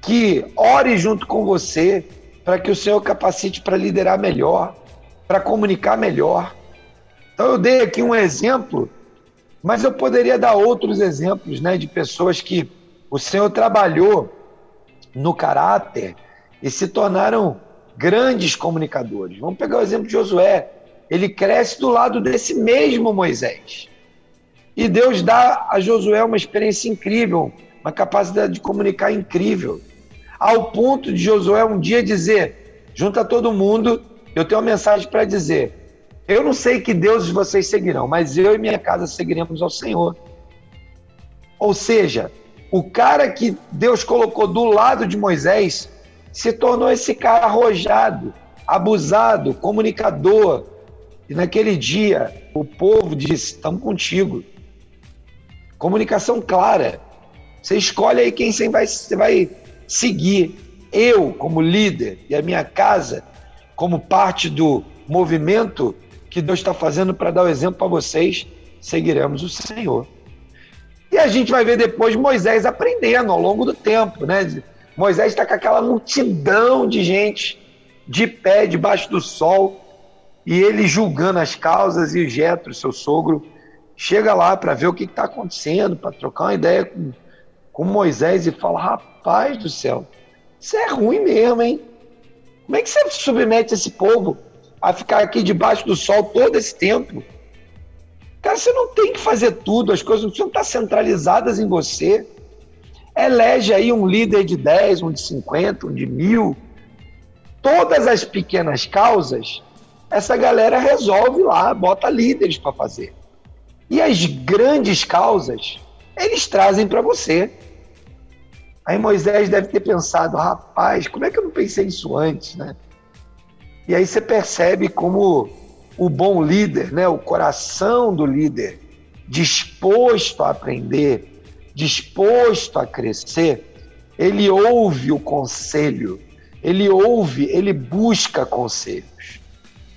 que ore junto com você para que o Senhor capacite para liderar melhor, para comunicar melhor. Então eu dei aqui um exemplo, mas eu poderia dar outros exemplos, né, de pessoas que o Senhor trabalhou no caráter e se tornaram grandes comunicadores. Vamos pegar o exemplo de Josué. Ele cresce do lado desse mesmo Moisés. E Deus dá a Josué uma experiência incrível, uma capacidade de comunicar incrível. Ao ponto de Josué um dia dizer, junta todo mundo, eu tenho uma mensagem para dizer. Eu não sei que deuses vocês seguirão, mas eu e minha casa seguiremos ao Senhor. Ou seja, o cara que Deus colocou do lado de Moisés se tornou esse cara arrojado, abusado, comunicador. E naquele dia, o povo disse, estamos contigo. Comunicação clara. Você escolhe aí quem você vai seguir. Eu, como líder, e a minha casa, como parte do movimento que Deus está fazendo para dar o exemplo para vocês, seguiremos o Senhor. E a gente vai ver depois Moisés aprendendo ao longo do tempo, né? Moisés está com aquela multidão de gente de pé debaixo do sol e ele julgando as causas, e o Jetro, seu sogro, chega lá para ver o que está acontecendo, para trocar uma ideia com Moisés e fala, rapaz do céu, isso é ruim mesmo, hein? Como é que você submete esse povo a ficar aqui debaixo do sol todo esse tempo? Cara, você não tem que fazer tudo, as coisas não precisam estar centralizadas em você. Elege aí um líder de 10, um de 50, um de 1000. Todas as pequenas causas, essa galera resolve lá, bota líderes para fazer. E as grandes causas, eles trazem para você. Aí Moisés deve ter pensado, rapaz, como é que eu não pensei nisso antes, né? E aí você percebe como o bom líder, né, o coração do líder, disposto a aprender, disposto a crescer, ele ouve o conselho, ele busca conselhos.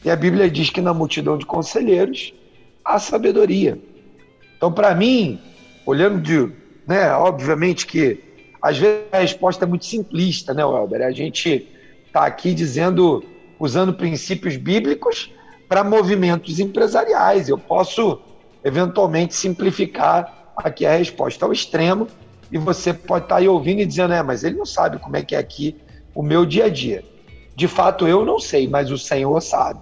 E a Bíblia diz que na multidão de conselheiros há sabedoria. Então, para mim, olhando obviamente que às vezes a resposta é muito simplista, né, Welber? A gente está aqui usando princípios bíblicos para movimentos empresariais. Eu posso, eventualmente, simplificar aqui a resposta ao extremo e você pode estar aí ouvindo e dizendo, mas ele não sabe como é que é aqui o meu dia a dia. De fato, eu não sei, mas o Senhor sabe.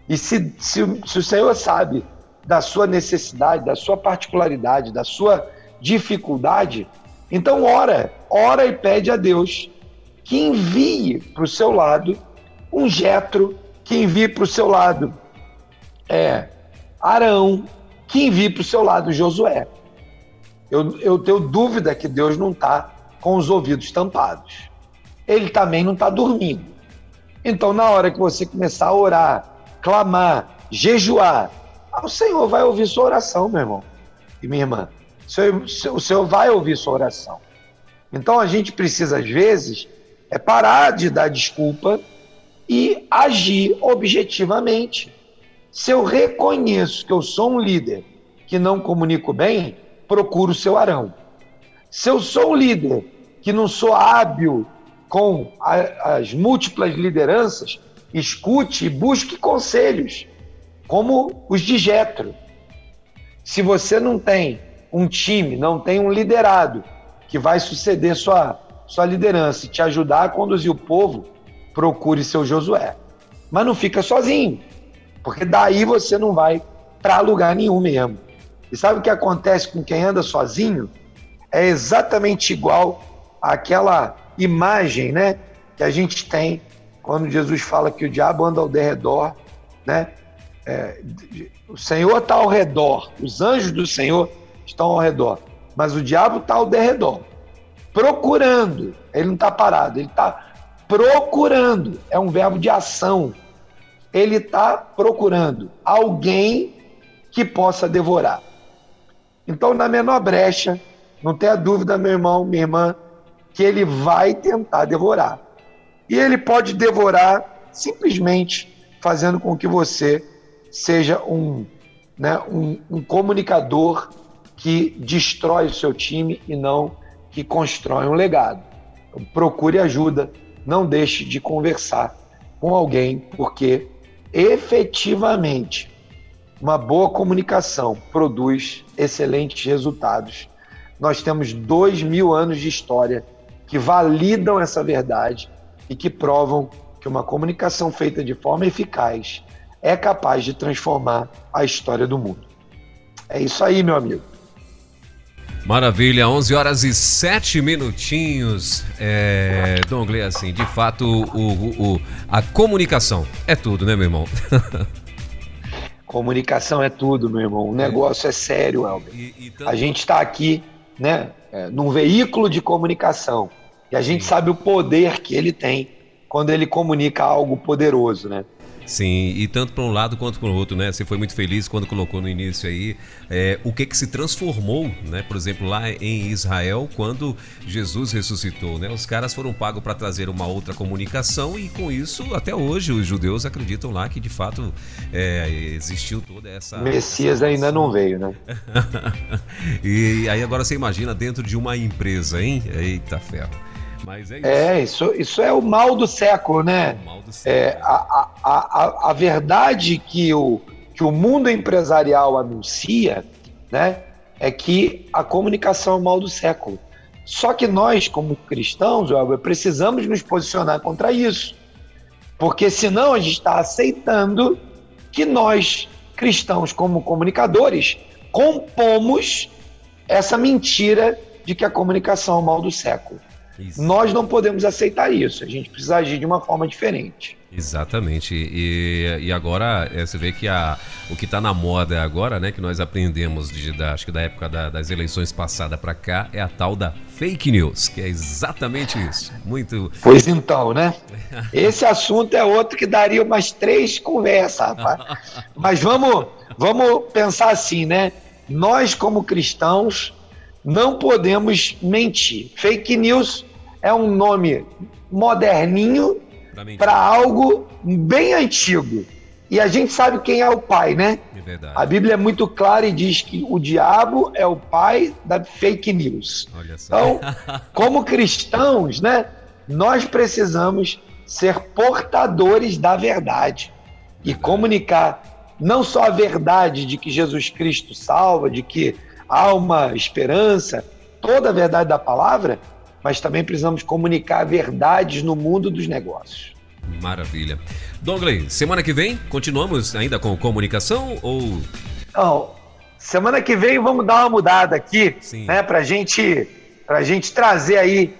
E se o Senhor sabe da sua necessidade, da sua particularidade, da sua dificuldade, então ora e pede a Deus que envie para o seu lado um Jetro, que envie para o seu lado Arão, que envie para o seu lado Josué. eu tenho dúvida que Deus não está com os ouvidos tampados. Ele também não está dormindo. Então, na hora que você começar a orar, clamar, jejuar, o Senhor vai ouvir sua oração, meu irmão e minha irmã. O Senhor vai ouvir sua oração. Então, a gente precisa, às vezes, parar de dar desculpa e agir objetivamente. Se eu reconheço que eu sou um líder que não comunico bem, procuro o seu Arão. Se eu sou um líder que não sou hábil com as múltiplas lideranças, escute e busque conselhos, como os de Jetro. Se você não tem um time, não tem um liderado que vai suceder sua liderança e te ajudar a conduzir o povo, procure seu Josué. Mas não fica sozinho, porque daí você não vai para lugar nenhum mesmo. E sabe o que acontece com quem anda sozinho? É exatamente igual àquela imagem, né, que a gente tem quando Jesus fala que o diabo anda ao derredor, né? O Senhor está ao redor, os anjos do Senhor estão ao redor, mas o diabo está ao derredor, procurando. Ele não está parado, ele está procurando. É um verbo de ação. Ele está procurando alguém que possa devorar. Então, na menor brecha, não tenha dúvida, meu irmão, minha irmã, que ele vai tentar devorar. E ele pode devorar simplesmente fazendo com que você seja um comunicador que destrói o seu time e não que constrói um legado. Então, procure ajuda, não deixe de conversar com alguém, porque efetivamente uma boa comunicação produz excelentes resultados. Nós temos 2000 anos de história que validam essa verdade e que provam que uma comunicação feita de forma eficaz é capaz de transformar a história do mundo. É isso aí, meu amigo. Maravilha, 11h07. Dongley, assim, de fato, a comunicação é tudo, né, meu irmão? Comunicação é tudo, meu irmão. O negócio é sério, Elber. A gente está aqui, né, num veículo de comunicação. E a gente sabe o poder que ele tem quando ele comunica algo poderoso, né? Sim, e tanto para um lado quanto para o outro, né? Você foi muito feliz quando colocou no início aí o que se transformou, né? Por exemplo, lá em Israel, quando Jesus ressuscitou, né? Os caras foram pagos para trazer uma outra comunicação e com isso, até hoje, os judeus acreditam lá que de fato existiu toda essa... Messias ainda não veio, né? E aí agora você imagina dentro de uma empresa, hein? Eita ferro. Mas é isso. Isso é o mal do século, né? O mal do século. A verdade que o mundo empresarial anuncia, né, é que a comunicação é o mal do século. Só que nós, como cristãos, precisamos nos posicionar contra isso. Porque senão a gente está aceitando que nós, cristãos, como comunicadores, compomos essa mentira de que a comunicação é o mal do século. Isso. Nós não podemos aceitar isso, a gente precisa agir de uma forma diferente. Exatamente, e agora você vê que o que está na moda agora, né, que nós aprendemos acho que da época das eleições passadas para cá, é a tal da fake news, que é exatamente isso. Muito. Pois então, né? Esse assunto é outro que daria umas 3 conversas, rapaz. Mas vamos pensar assim, né? Nós, como cristãos, não podemos mentir. Fake news é um nome moderninho para algo bem antigo. E a gente sabe quem é o pai, né? É verdade. A Bíblia é muito clara e diz que o diabo é o pai da fake news. Olha só. Então, como cristãos, né, nós precisamos ser portadores da verdade e comunicar não só a verdade de que Jesus Cristo salva, de que há uma esperança, toda a verdade da palavra, mas também precisamos comunicar verdades no mundo dos negócios. Maravilha. Dongley, semana que vem continuamos ainda com comunicação ou... Não, semana que vem vamos dar uma mudada aqui, né, pra gente trazer aí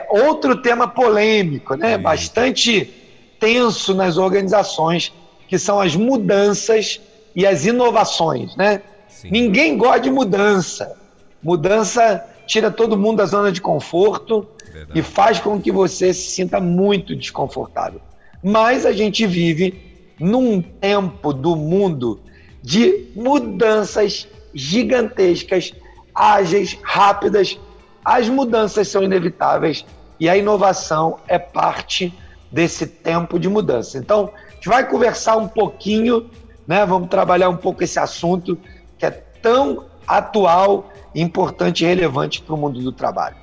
outro tema polêmico, né, bastante tenso nas organizações, que são as mudanças e as inovações, né? Sim. Ninguém gosta de mudança, Mudança tira todo mundo da zona de conforto. Verdade. E faz com que você se sinta muito desconfortável. Mas a gente vive num tempo do mundo de mudanças gigantescas, ágeis, rápidas. As mudanças são inevitáveis e a inovação é parte desse tempo de mudança. Então, a gente vai conversar um pouquinho, né? Vamos trabalhar um pouco esse assunto que é tão atual, importante e relevante para o mundo do trabalho.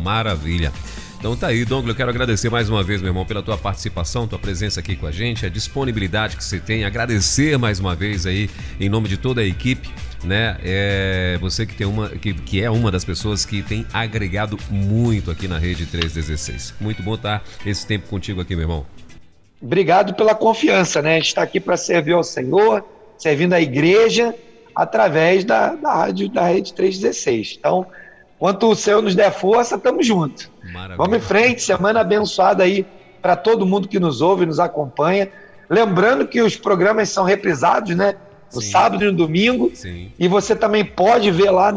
Maravilha. Então tá aí, Douglas, eu quero agradecer mais uma vez, meu irmão, pela tua participação, tua presença aqui com a gente, a disponibilidade que você tem, agradecer mais uma vez aí, em nome de toda a equipe, né? Você que é uma das pessoas que tem agregado muito aqui na Rede 316. Muito bom estar esse tempo contigo aqui, meu irmão. Obrigado pela confiança, né? A gente está aqui para servir ao Senhor, servindo a igreja, através da rádio da Rede 316. Então, quanto o Senhor nos der força, estamos juntos. Maravilha. Vamos em frente, semana abençoada aí para todo mundo que nos ouve e nos acompanha. Lembrando que os programas são reprisados, né? No sábado e no domingo. Sim. E você também pode ver lá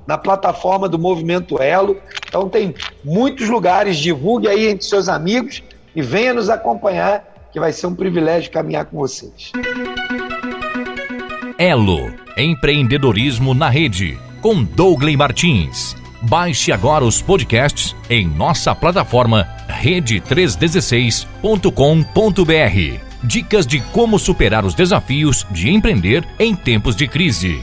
na plataforma do Movimento Elo. Então tem muitos lugares, divulgue aí entre seus amigos e venha nos acompanhar, que vai ser um privilégio caminhar com vocês. Elo, empreendedorismo na rede, com Douglas Martins. Baixe agora os podcasts em nossa plataforma rede316.com.br. Dicas de como superar os desafios de empreender em tempos de crise.